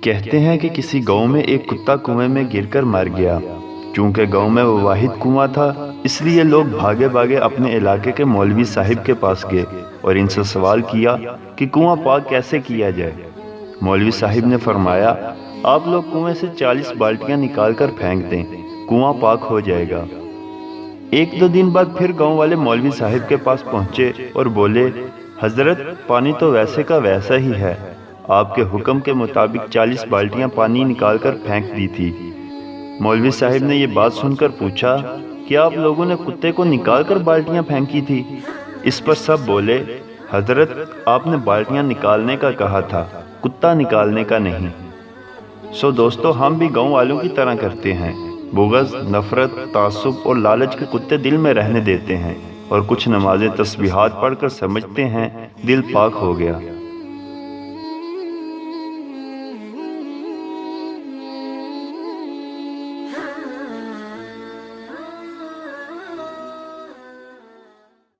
کہتے ہیں کہ کسی گاؤں میں ایک کتا کنویں میں گر کر مر گیا۔ چونکہ گاؤں میں وہ واحد کنواں تھا، اس لیے لوگ بھاگے بھاگے اپنے علاقے کے مولوی صاحب کے پاس گئے اور ان سے سوال کیا کہ کنواں پاک کیسے کیا جائے۔ مولوی صاحب نے فرمایا، آپ لوگ کنویں سے 40 بالٹیاں نکال کر پھینک دیں، کنواں پاک ہو جائے گا۔ ایک دو دن بعد پھر گاؤں والے مولوی صاحب کے پاس پہنچے اور بولے، حضرت پانی تو ویسے کا ویسا ہی ہے، آپ کے حکم کے مطابق 40 بالٹیاں پانی نکال کر پھینک دی تھی۔ مولوی صاحب نے یہ بات سن کر پوچھا، کیا آپ لوگوں نے کتے کو نکال کر بالٹیاں پھینکی تھی؟ اس پر سب بولے، حضرت آپ نے بالٹیاں نکالنے کا کہا تھا، کتا نکالنے کا نہیں۔ دوستو، ہم بھی گاؤں والوں کی طرح کرتے ہیں، بغض، نفرت، تعصب اور لالچ کے کتے دل میں رہنے دیتے ہیں، اور کچھ نمازیں تسبیحات پڑھ کر سمجھتے ہیں دل پاک ہو گیا۔